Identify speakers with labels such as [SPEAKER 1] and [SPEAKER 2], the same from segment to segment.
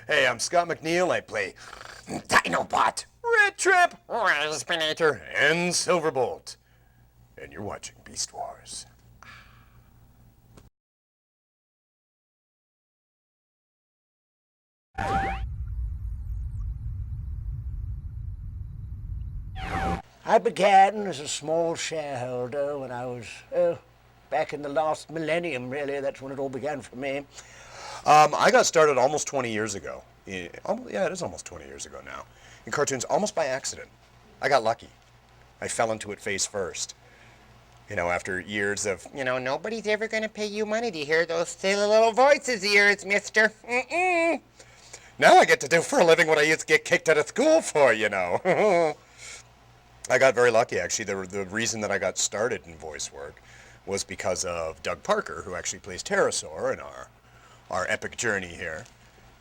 [SPEAKER 1] Hey, I'm Scott McNeil. I play Dinobot, Rattrap, Waspinator, and Silverbolt. And you're watching Beast Wars.
[SPEAKER 2] I began as a small shareholder when I was, back in the last millennium, really. That's when it all began for me.
[SPEAKER 1] I got started almost 20 years ago. Yeah, it is almost 20 years ago now. In cartoons, almost by accident. I got lucky. I fell into it face first. You know, after years of, nobody's ever going to pay you money to hear those silly little voices of yours, mister. Now I get to do for a living what I used to get kicked out of school for, I got very lucky, actually. The reason that I got started in voice work was because of Doug Parker, who actually plays Pterosaur in our epic journey here.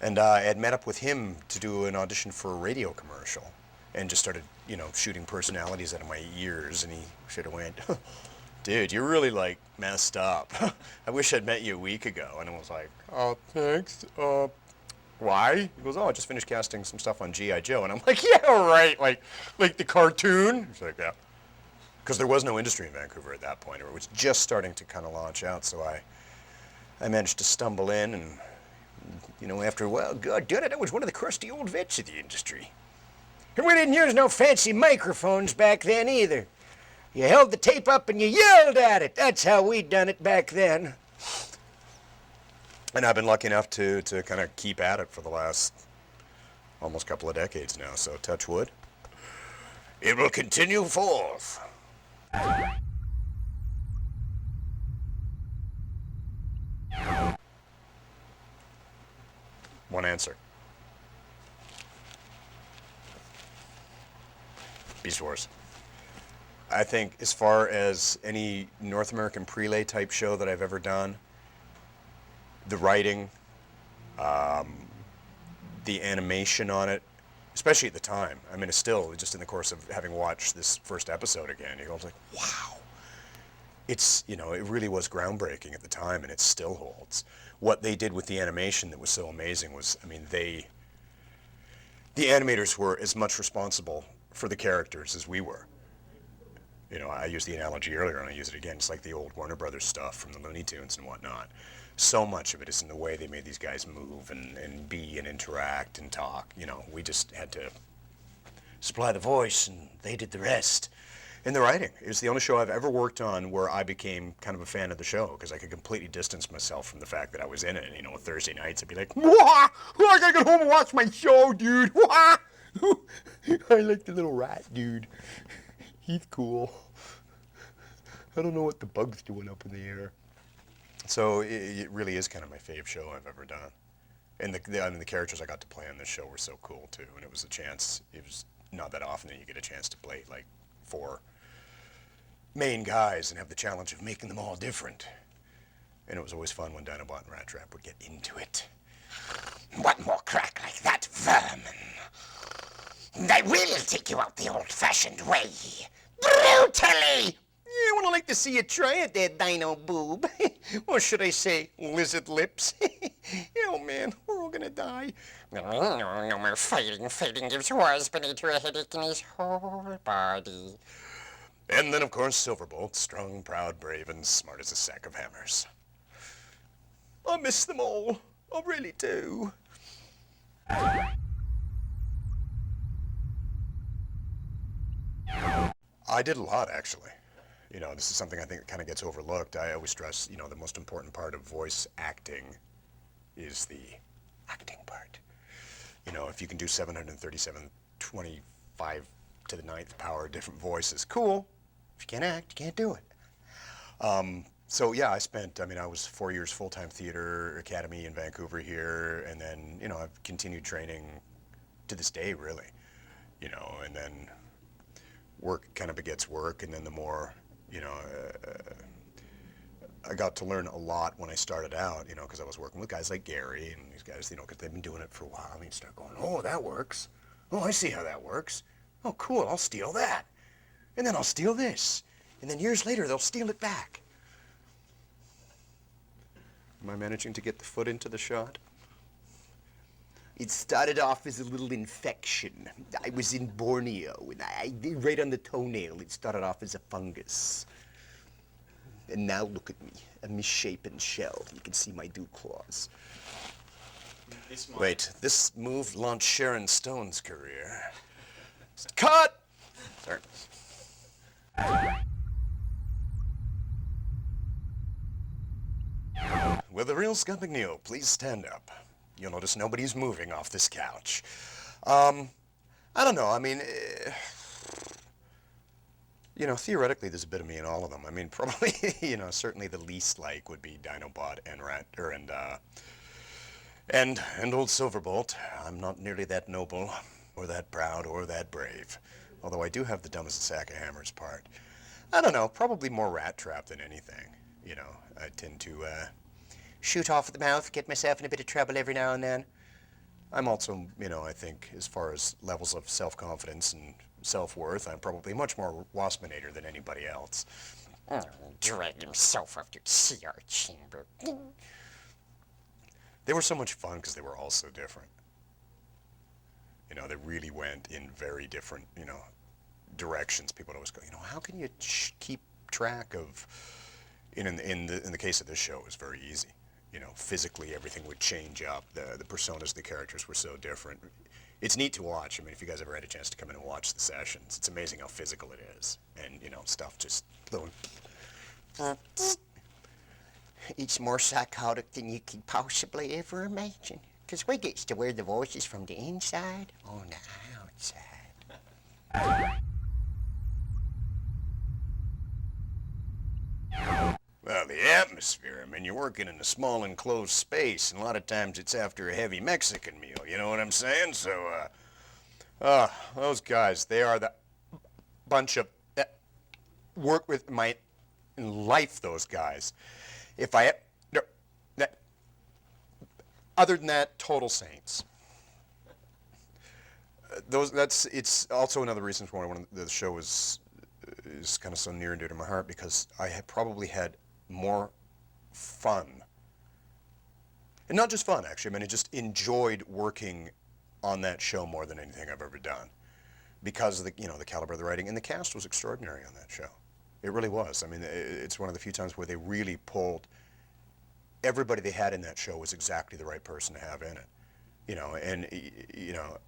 [SPEAKER 1] And I had met up with him to do an audition for a radio commercial and just started, shooting personalities out of my ears. And he should have went, dude, you're really, messed up. I wish I'd met you a week ago. And I was like, oh, thanks. Why? He goes, I just finished casting some stuff on G.I. Joe. And I'm like, yeah, right, like the cartoon? He's like, yeah. Because there was no industry in Vancouver at that point. It was just starting to kind of launch out. So I managed to stumble in and, after a while, God did it, I was one of the crusty old vets of the industry.
[SPEAKER 2] And we didn't use no fancy microphones back then either. You held the tape up and you yelled at it. That's how we done it back then.
[SPEAKER 1] And I've been lucky enough to kind of keep at it for the last almost couple of decades now, so touch wood. It will continue forth. One answer. Beast Wars. I think as far as any North American prelay type show that I've ever done, the writing, the animation on it, especially at the time. I mean, it's still, just in the course of having watched this first episode again, you go like, wow. It's, it really was groundbreaking at the time, and it still holds. What they did with the animation that was so amazing was, the animators were as much responsible for the characters as we were. I used the analogy earlier, and I use it again. It's like the old Warner Brothers stuff from the Looney Tunes and whatnot. So much of it is in the way they made these guys move and be and interact and talk. We just had to supply the voice, and they did the rest. And the writing. It was the only show I've ever worked on where I became kind of a fan of the show, because I could completely distance myself from the fact that I was in it. Thursday nights I'd be like, wah! I gotta get home and watch my show, dude! Wah! I like the little rat, dude. He's cool. I don't know what the bug's doing up in the air. So it really is kind of my fave show I've ever done. And the characters I got to play on this show were so cool too. And it was not that often that you get a chance to play 4 main guys and have the challenge of making them all different. And it was always fun when Dinobot and Rattrap would get into it.
[SPEAKER 2] One more crack like that, vermin. I will take you out the old-fashioned way. Brutally!
[SPEAKER 1] I want to like to see you try it there, Dino Boob. Or should I say, lizard lips? Oh man, we're all gonna die.
[SPEAKER 3] No more fighting. Fighting gives Waspinator a headache in his whole body.
[SPEAKER 1] And then, of course, Silverbolt, strong, proud, brave, and smart as a sack of hammers. I miss them all. I really do. I did a lot, actually. This is something I think kind of gets overlooked. I always stress, the most important part of voice acting is the acting part. If you can do 737, 25 to the 9th power different voices, cool. If you can't act, you can't do it. So yeah, I was 4 years full-time theater academy in Vancouver here, and then, I've continued training to this day, really. And then work kind of begets work, and then the more, I got to learn a lot when I started out, because I was working with guys like Gary and these guys, because they've been doing it for a while. I mean, start going, oh, that works. Oh, I see how that works. Oh, cool, I'll steal that. And then I'll steal this. And then years later, they'll steal it back. Am I managing to get the foot into the shot?
[SPEAKER 2] It started off as a little infection. I was in Borneo, and right on the toenail, it started off as a fungus. And now look at me, a misshapen shell. You can see my dew claws.
[SPEAKER 1] Wait, this move launched Sharon Stone's career. Cut! Sorry. Will the real Scott McNeil please stand up? You'll notice nobody's moving off this couch. I don't know. I mean, you know, theoretically, there's a bit of me in all of them. I mean, probably, you know, certainly the least like would be Dinobot and old Silverbolt. I'm not nearly that noble, or that proud, or that brave. Although I do have the dumbest sack of hammers part. I don't know. Probably more Rattrap than anything. You know, I tend to shoot off at the mouth, get myself in a bit of trouble every now and then. I'm also, you know, I think as far as levels of self-confidence and self-worth, I'm probably much more Waspinator than anybody else.
[SPEAKER 3] Dragged himself up to see our chamber.
[SPEAKER 1] They were so much fun because they were all so different. You know, they really went in very different, you know, directions. People would always go, you know, how can you keep track of... In the case of this show, it was very easy. You know, physically everything would change up. The personas of the characters were so different. It's neat to watch. I mean, if you guys ever had a chance to come in and watch the sessions, it's amazing how physical it is. And, you know, stuff just...
[SPEAKER 2] It's more psychotic than you could possibly ever imagine. Because we get to wear the voices from the inside on the outside.
[SPEAKER 1] Well, the atmosphere, I mean, you're working in a small enclosed space, and a lot of times it's after a heavy Mexican meal, you know what I'm saying? So, those guys, they are the bunch of, work with my life, those guys. If I, other than that, total saints. It's also another reason why the show is kind of so near and dear to my heart, because I have probably had more fun, and not just fun actually, I mean I just enjoyed working on that show more than anything I've ever done, because of the, you know, the caliber of the writing, and the cast was extraordinary on that show. It really was. I mean, it's one of the few times where they really pulled everybody they had in that show was exactly the right person to have in it, you know, and you know,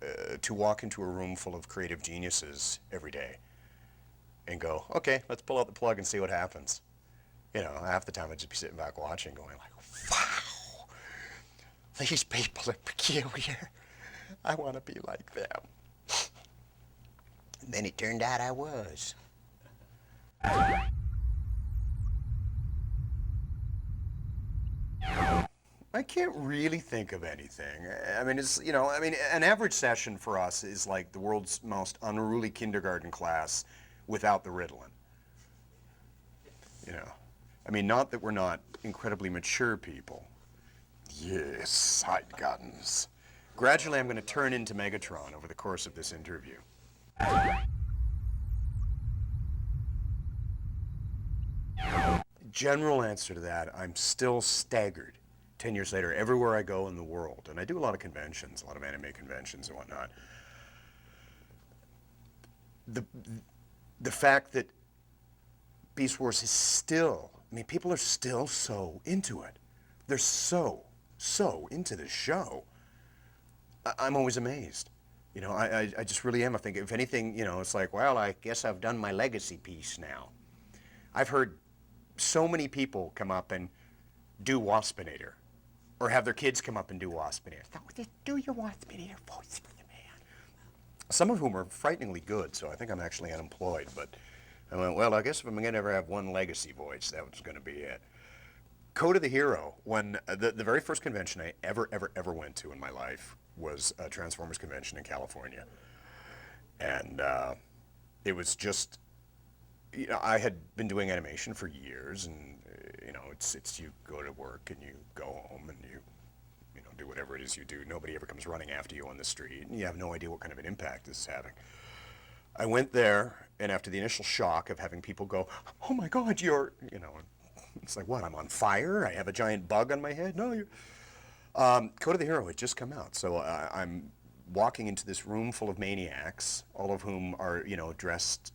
[SPEAKER 1] to walk into a room full of creative geniuses every day and go, okay, let's pull out the plug and see what happens. You know, half the time I'd just be sitting back watching going like, wow, these people are peculiar. I want to be like them.
[SPEAKER 2] And then it turned out I was.
[SPEAKER 1] I can't really think of anything. I mean, it's, you know, I mean, an average session for us is like the world's most unruly kindergarten class without the Ritalin. You know, I mean, not that we're not incredibly mature people. Yes, side guns. Gradually, I'm going to turn into Megatron over the course of this interview. General answer to that, I'm still staggered 10 years later everywhere I go in the world. And I do a lot of conventions, a lot of anime conventions and whatnot. The fact that Beast Wars is still, I mean, people are still so into it. They're so into this show. I'm always amazed. You know, I just really am. I think, if anything, you know, it's like, well, I guess I've done my legacy piece now. I've heard so many people come up and do Waspinator, or have their kids come up and do Waspinator. Do your Waspinator voice for the man. Some of whom are frighteningly good, so I think I'm actually unemployed. But I went, well, I guess if I'm going to ever have one legacy voice, that was going to be it. Code of the Hero, when the very first convention I ever went to in my life was a Transformers convention in California. And it was just, you know, I had been doing animation for years, and you know, it's you go to work and you go home and you know, do whatever it is you do. Nobody ever comes running after you on the street, and you have no idea what kind of an impact this is having. I went there, and after the initial shock of having people go, oh my God, you're, you know, it's like, what, I'm on fire? I have a giant bug on my head? No, Code of the Hero had just come out, so I'm walking into this room full of maniacs, all of whom are, you know, dressed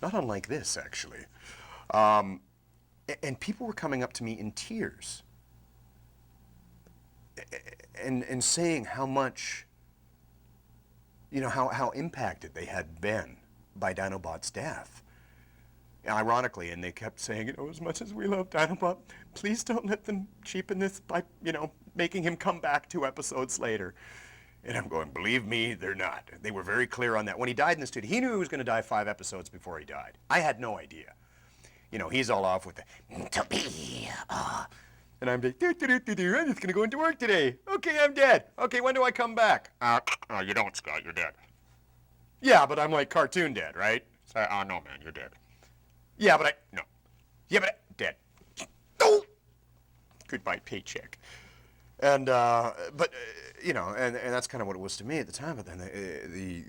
[SPEAKER 1] not unlike this, actually. And people were coming up to me in tears and saying how much, you know, how impacted they had been by Dinobot's death. Ironically, and they kept saying, you know, as much as we love Dinobot, please don't let them cheapen this by, you know, making him come back 2 episodes later. And I'm going, believe me, they're not. They were very clear on that. When he died in the studio, he knew he was going to die 5 episodes before he died. I had no idea. You know, he's all off with the, to be, and I'm like, I'm just going to go into work today. Okay, I'm dead. Okay, when do I come back?
[SPEAKER 3] You don't, Scott. You're dead.
[SPEAKER 1] Yeah, but I'm like cartoon dead, right?
[SPEAKER 3] Say, no, man, you're dead.
[SPEAKER 1] Yeah, but
[SPEAKER 3] No.
[SPEAKER 1] Yeah, but dead. Oh! Goodbye paycheck. And, you know, and that's kind of what it was to me at the time, but then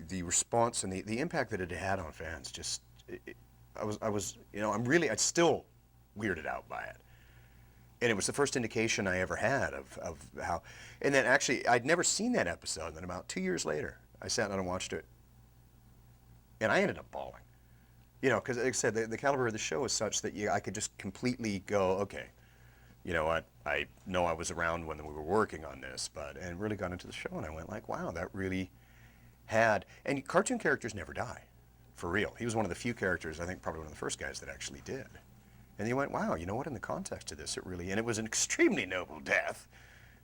[SPEAKER 1] the response and the impact that it had on fans just, I was, you know, I'm still weirded out by it. And it was the first indication I ever had of how, and then actually, I'd never seen that episode, and then about 2 years later, I sat down and watched it, and I ended up bawling. You know, because like I said, the caliber of the show is such that I could just completely go, okay, you know what, I know I was around when we were working on this, and really got into the show, and I went like, wow, that really had, and cartoon characters never die, for real. He was one of the few characters, I think probably one of the first guys that actually did. And you went, wow, you know what, in the context of this, it really, and it was an extremely noble death.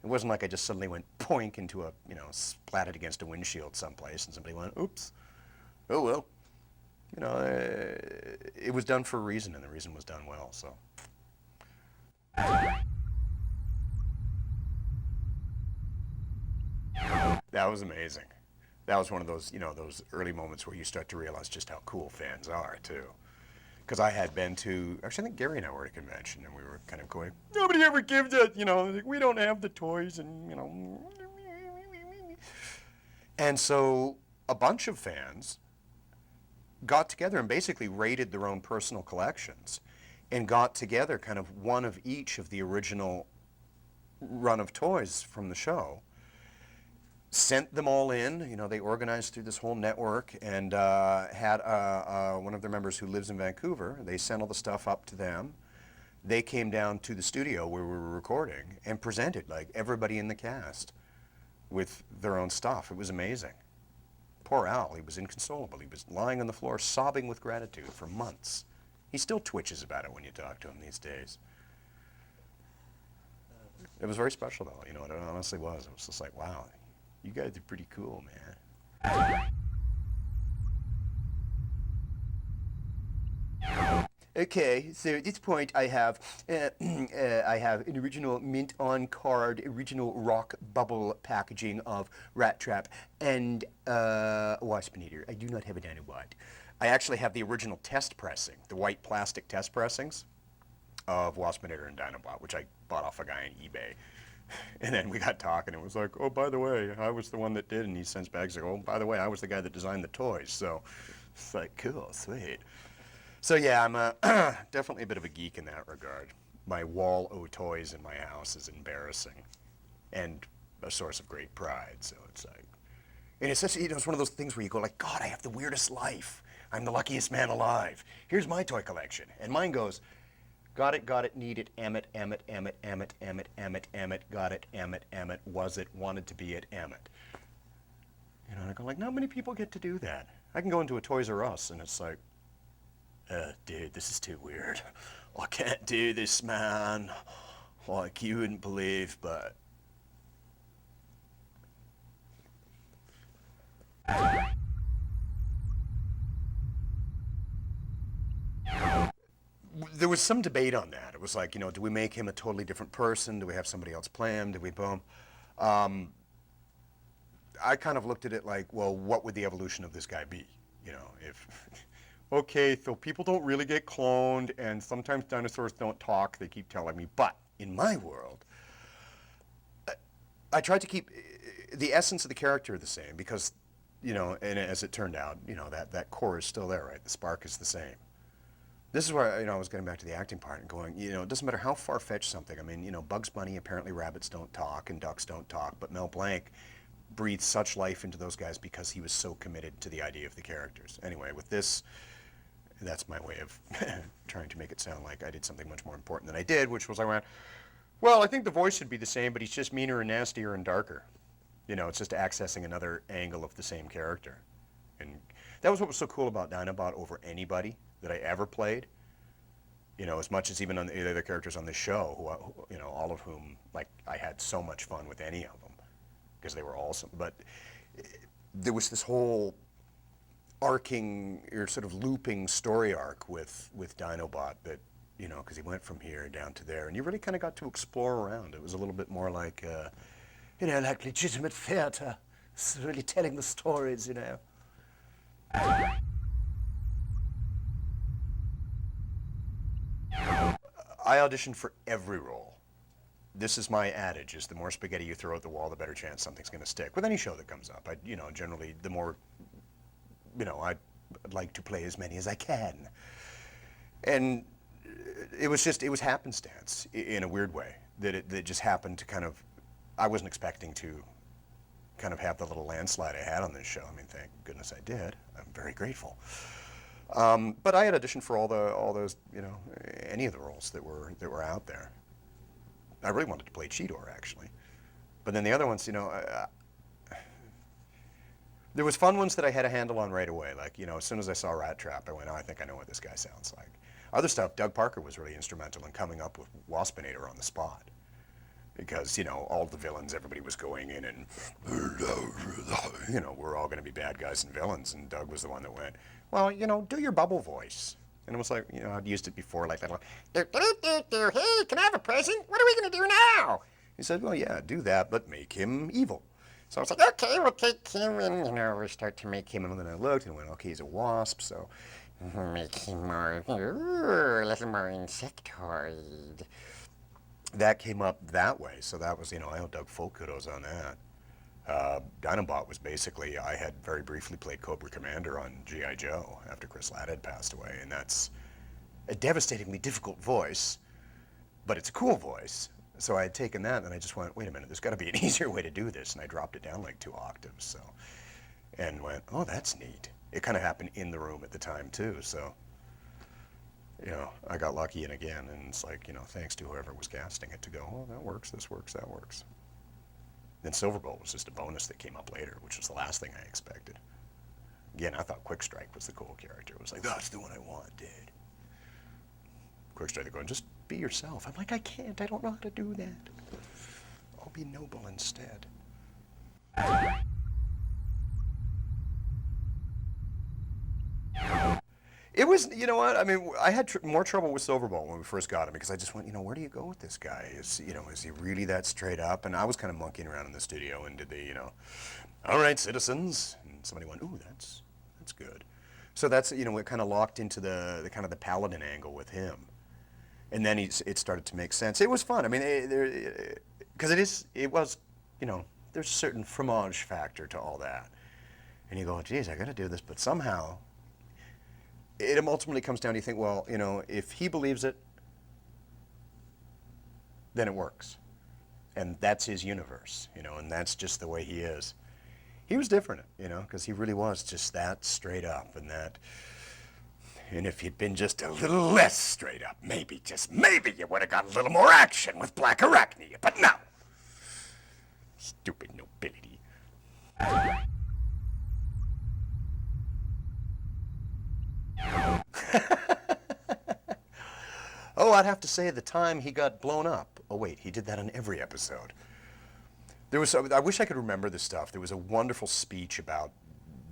[SPEAKER 1] It wasn't like I just suddenly went poink into a, you know, splatted against a windshield someplace, and somebody went, oops, oh well. You know, it was done for a reason, and the reason was done well, so. That was amazing. That was one of those, you know, those early moments where you start to realize just how cool fans are, too. Because I had been to, actually I think Gary and I were at a convention, and we were kind of going, nobody ever gives it, you know, we don't have the toys, and, you know. And so a bunch of fans got together and basically raided their own personal collections and got together kind of one of each of the original run of toys from the show, sent them all in. You know, they organized through this whole network and had one of their members who lives in Vancouver. They sent all the stuff up to them. They came down to the studio where we were recording and presented like everybody in the cast with their own stuff. It was amazing. Poor Al, he was inconsolable. He was lying on the floor sobbing with gratitude for months. He still twitches about it when you talk to him these days. It was very special though, you know, it honestly was. It was just like, wow, you guys are pretty cool, man. Okay, so at this point I have an original mint on card, original rock bubble packaging of Rattrap and Waspinator. I do not have a Dinobot. I actually have the original test pressing, the white plastic test pressings of Waspinator and Dinobot, which I bought off a guy on eBay. And then we got talking, and it was like, oh, by the way, I was the one that did, and he sends back, he's like, oh, by the way, I was the guy that designed the toys. So it's like, cool, sweet. So yeah, I'm definitely a bit of a geek in that regard. My wall of toys in my house is embarrassing and a source of great pride. So it's like, and it's such, you know, it's one of those things where you go like, God, I have the weirdest life. I'm the luckiest man alive. Here's my toy collection. And mine goes, got it, need it, Emmet, got it, Emmet, was it, wanted to be it, Emmet. You know, and I go like, not many people get to do that. I can go into a Toys R Us and it's like, dude, this is too weird. I can't do this, man. Like, you wouldn't believe, but... There was some debate on that. It was like, you know, do we make him a totally different person? Do we have somebody else play him? Do we boom? I kind of looked at it like, well, what would the evolution of this guy be? You know, if... Okay, so people don't really get cloned, and sometimes dinosaurs don't talk, they keep telling me. But in my world, I tried to keep the essence of the character the same because, you know, and as it turned out, you know, that core is still there, right? The spark is the same. This is where, I was getting back to the acting part and going, it doesn't matter how far-fetched something. I mean, Bugs Bunny, apparently rabbits don't talk and ducks don't talk, but Mel Blanc breathed such life into those guys because he was so committed to the idea of the characters. Anyway, with this, that's my way of trying to make it sound like I did something much more important than I did, which was I went, well, I think the voice should be the same, but he's just meaner and nastier and darker. It's just accessing another angle of the same character. And that was what was so cool about Dinobot over anybody that I ever played. As much as even on the other characters on the show, who, all of whom, like, I had so much fun with any of them because they were awesome. But there was this whole arcing or sort of looping story arc with Dinobot that, because he went from here down to there, and you really kind of got to explore around. It was a little bit more like, like legitimate theater. It's really telling the stories, I auditioned for every role. This is my adage, is the more spaghetti you throw at the wall, the better chance something's going to stick. With any show that comes up, generally the more, I'd like to play as many as I can. And it was happenstance in a weird way, that it just happened to kind of, I wasn't expecting to kind of have the little landslide I had on this show. I mean, thank goodness I did. I'm very grateful. But I had auditioned for all those, any of the roles that were out there. I really wanted to play Cheetor, actually. But then the other ones, there was fun ones that I had a handle on right away. Like, as soon as I saw Rattrap, I went, oh, I think I know what this guy sounds like. Other stuff, Doug Parker was really instrumental in coming up with Waspinator on the spot. Because, all the villains, everybody was going in and, we're all going to be bad guys and villains. And Doug was the one that went, well, do your bubble voice. And it was like, I'd used it before, like that.
[SPEAKER 3] Hey, can I have a present? What are we going to do now?
[SPEAKER 1] He said, well, yeah, do that, but make him evil.
[SPEAKER 3] So I was like, okay, we'll take him and, we start to make him,
[SPEAKER 1] And then I looked and went, okay, he's a wasp, so
[SPEAKER 3] make him more, a little more insectoid.
[SPEAKER 1] That came up that way. So that was, I owe Doug full kudos on that. Dinobot was basically, I had very briefly played Cobra Commander on G.I. Joe after Chris Ladd had passed away, and that's a devastatingly difficult voice, but it's a cool voice. So I had taken that, and I just went, wait a minute, there's got to be an easier way to do this, and I dropped it down like 2 octaves, so, and went, oh, that's neat. It kind of happened in the room at the time, too, so, I got lucky, and again, and it's like, thanks to whoever was casting it to go, oh, that works, this works, that works. Then Silverbolt was just a bonus that came up later, which was the last thing I expected. Again, I thought Quick Strike was the cool character. It was like, that's the one I wanted. Quick Strike, they're going, just be yourself. I'm like, I can't. I don't know how to do that. I'll be noble instead. It was, I mean, I had more trouble with Silverbolt when we first got him because I just went, where do you go with this guy? Is he really that straight up? And I was kind of monkeying around in the studio and did the, all right, citizens. And somebody went, ooh, that's good. So that's, it kind of locked into the kind of the paladin angle with him. And then it started to make sense. It was fun. I mean, because it was, there's a certain fromage factor to all that. And you go, geez, I got to do this, but somehow it ultimately comes down to you think, well, if he believes it, then it works. And that's his universe, and that's just the way he is. He was different, because he really was just that straight up and that. And if he'd been just a little less straight up, maybe, just maybe, you would have got a little more action with Black Arachnia. But no. Stupid nobility. Oh, I'd have to say the time he got blown up. Oh, wait, he did that on every episode. I wish I could remember this stuff. There was a wonderful speech about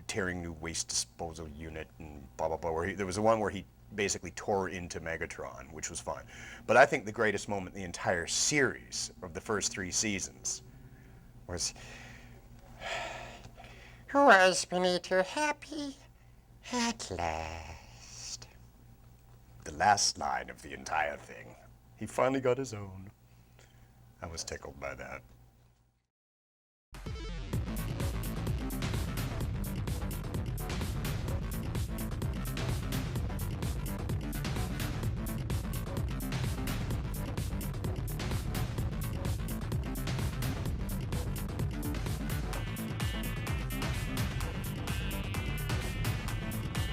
[SPEAKER 1] tearing new waste disposal unit and blah, blah, blah. There was one where he basically tore into Megatron, which was fun. But I think the greatest moment in the entire series of the first 3 seasons was,
[SPEAKER 3] Waspinator happy at last.
[SPEAKER 1] the last line of the entire thing. He finally got his own. I was tickled by that.